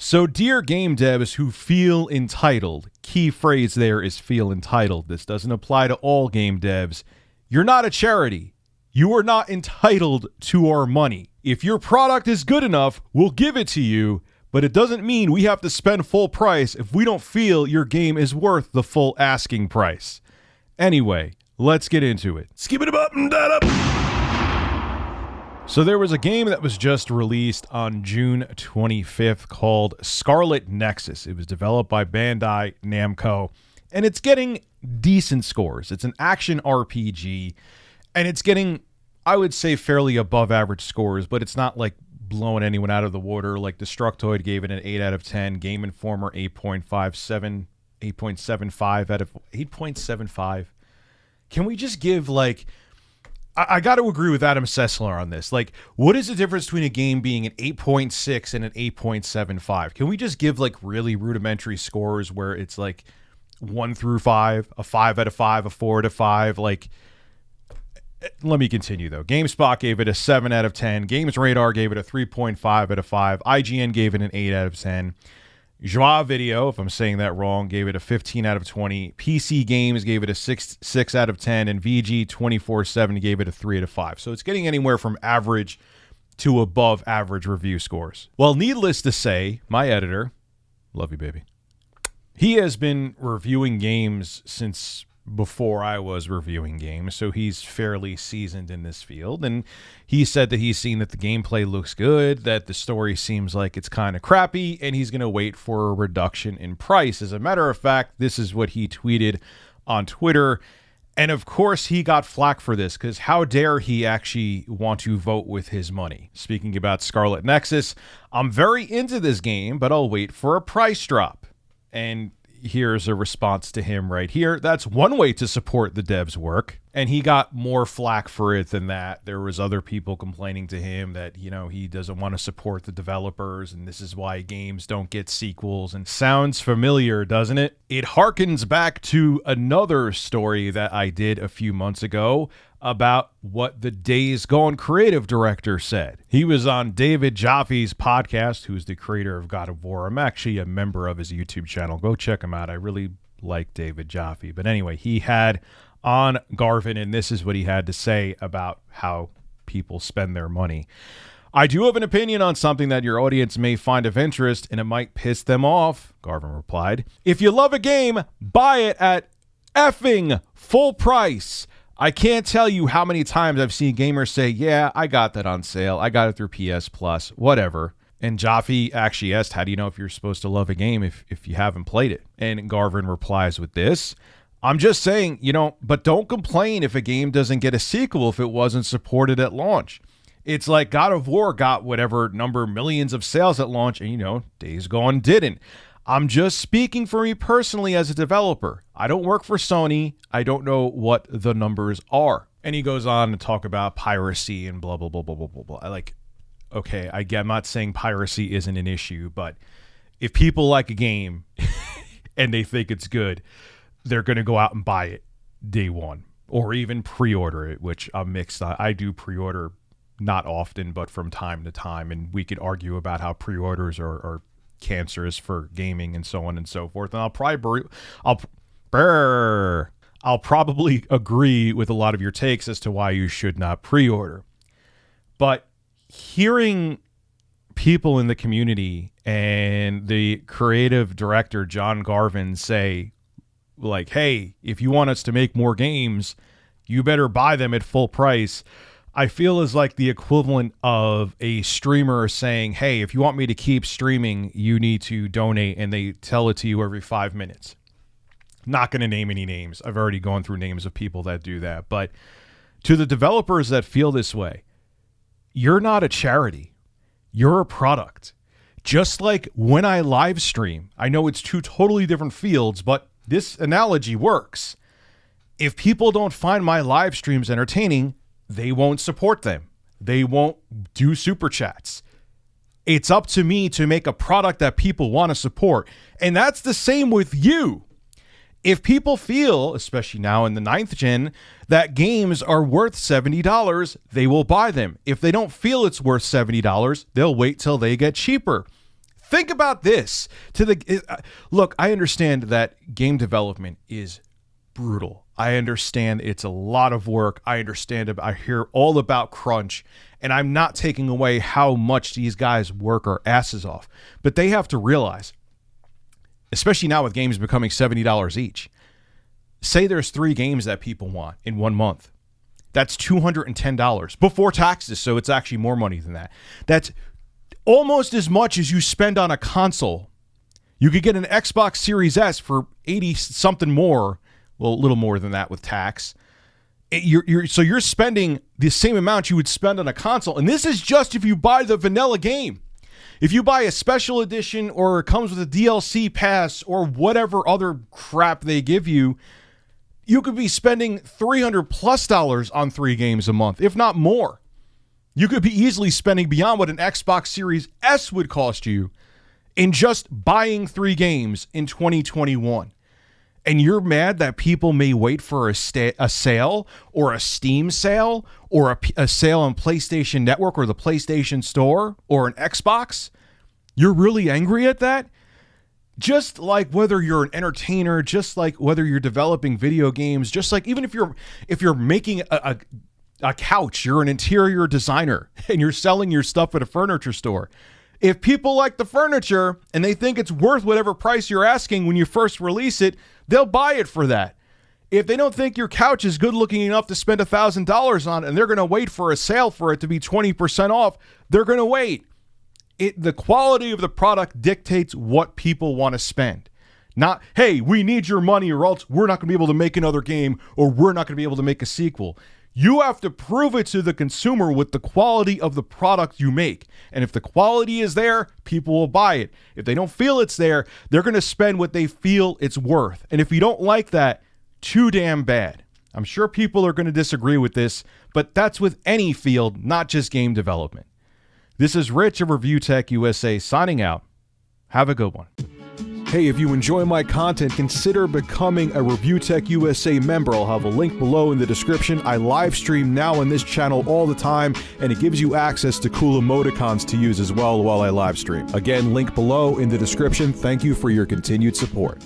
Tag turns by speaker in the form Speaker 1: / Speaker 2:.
Speaker 1: So, dear game devs who feel entitled, key phrase there is feel entitled. This doesn't apply to all game devs. You're not a charity. You are not entitled to our money. If your product is good enough, we'll give it to you, but it doesn't mean we have to spend full price if we don't feel your game is worth the full asking price. Anyway, let's get into it. Skip it up and that up. So there was a game that was just released on June 25th called Scarlet Nexus. It was developed by Bandai Namco, and it's getting decent scores. It's an action RPG, and it's getting, I would say, fairly above average scores, but it's not like blowing anyone out of the water. Like Destructoid gave it an 8 out of 10, Game Informer 8.57, 8.75 out of 8.75. Can we just give like... I got to agree with Adam Sessler on this. Like, what is the difference between a game being an 8.6 and an 8.75? Can we just give like really rudimentary scores where it's like 1 through 5, a 5 out of 5, a 4 out of 5? Like, let me continue though. GameSpot gave it a 7 out of 10. Games Radar gave it a 3.5 out of 5. IGN gave it an 8 out of 10. Joie Video, if I'm saying that wrong, gave it a 15 out of 20. PC Games gave it a 6 out of 10. And VG 24/7 gave it a 3 out of 5. So it's getting anywhere from average to above average review scores. Well, needless to say, my editor, love you, baby, he has been reviewing games since before I was reviewing games, so he's fairly seasoned in this field, and he said that he's seen that the gameplay looks good, that the story seems like it's kind of crappy, and he's going to wait for a reduction in price. As a matter of fact, this is what he tweeted on Twitter, and of course he got flack for this, because how dare he actually want to vote with his money. Speaking about Scarlet Nexus, I'm very into this game, but I'll wait for a price drop. And here's a response to him right here. That's one way to support the dev's work. And he got more flack for it than that. There was other people complaining to him that, you know, he doesn't want to support the developers and this is why games don't get sequels. And sounds familiar, doesn't it? It harkens back to another story that I did a few months ago about what the Days Gone creative director said. He was on David Jaffe's podcast, who's the creator of God of War. I'm actually a member of his YouTube channel. Go check him out. I really like David Jaffe. But anyway, he had on Garvin, and this is what he had to say about how people spend their money. I do have an opinion on something that your audience may find of interest, and it might piss them off, Garvin replied. If you love a game, buy it at effing full price. I can't tell you how many times I've seen gamers say, yeah, I got that on sale. I got it through PS Plus, whatever. And Jaffe actually asked, how do you know if you're supposed to love a game if you haven't played it? And Garvin replies with this. I'm just saying, you know, but don't complain if a game doesn't get a sequel if it wasn't supported at launch. It's like God of War got whatever number millions of sales at launch and, you know, Days Gone didn't. I'm just speaking for me personally as a developer. I don't work for Sony. I don't know what the numbers are. And he goes on to talk about piracy and blah, blah, blah, blah, blah, blah, blah. I like, okay, I'm not saying piracy isn't an issue, but if people like a game and they think it's good, they're going to go out and buy it day one or even pre-order it, which I'm mixed on. I do pre-order not often, but from time to time. And we could argue about how pre-orders are cancerous for gaming and so on and so forth. And I'll probably agree with a lot of your takes as to why you should not pre-order. But hearing people in the community and the creative director, John Garvin, say, like, hey, if you want us to make more games, you better buy them at full price, I feel is like the equivalent of a streamer saying, hey, if you want me to keep streaming, you need to donate, and they tell it to you every 5 minutes. Not going to name any names. I've already gone through names of people that do that. But to the developers that feel this way, you're not a charity. You're a product. Just like when I live stream, I know it's two totally different fields, but this analogy works. If people don't find my live streams entertaining, they won't support them. They won't do super chats. It's up to me to make a product that people want to support. And that's the same with you. If people feel, especially now in the 9th gen, that games are worth $70, they will buy them. If they don't feel it's worth $70, they'll wait till they get cheaper. Think about this. Look, I understand that game development is brutal. I understand it's a lot of work. I hear all about crunch, and I'm not taking away how much these guys work their asses off. But they have to realize, especially now with games becoming $70 each, say there's 3 games that people want in 1 month. That's $210 before taxes, so it's actually more money than that. That's almost as much as you spend on a console. You could get an Xbox Series S for 80 something more, well, a little more than that with tax. So you're spending the same amount you would spend on a console, and this is just if you buy the vanilla game. If you buy a special edition or it comes with a DLC pass or whatever other crap they give you, you could be spending $300+ on 3 games a month, if not more. You could be easily spending beyond what an Xbox Series S would cost you in just buying 3 games in 2021. And you're mad that people may wait for a sale or a Steam sale or a sale on PlayStation Network or the PlayStation Store or an Xbox? You're really angry at that? Just like whether you're an entertainer, just like whether you're developing video games, just like even if you're making a couch, you're an interior designer and you're selling your stuff at a furniture store. If people like the furniture and they think it's worth whatever price you're asking when you first release it, they'll buy it for that. If they don't think your couch is good looking enough to spend $1,000 on it and they're going to wait for a sale for it to be 20% off, they're going to wait. The quality of the product dictates what people want to spend. Not, hey, we need your money or else we're not going to be able to make another game or we're not going to be able to make a sequel. You have to prove it to the consumer with the quality of the product you make. And if the quality is there, people will buy it. If they don't feel it's there, they're going to spend what they feel it's worth. And if you don't like that, too damn bad. I'm sure people are going to disagree with this, but that's with any field, not just game development. This is Rich of Review Tech USA signing out. Have a good one. Hey, if you enjoy my content, consider becoming a Review Tech USA member. I'll have a link below in the description. I live stream now on this channel all the time, and it gives you access to cool emoticons to use as well while I live stream. Again, link below in the description. Thank you for your continued support.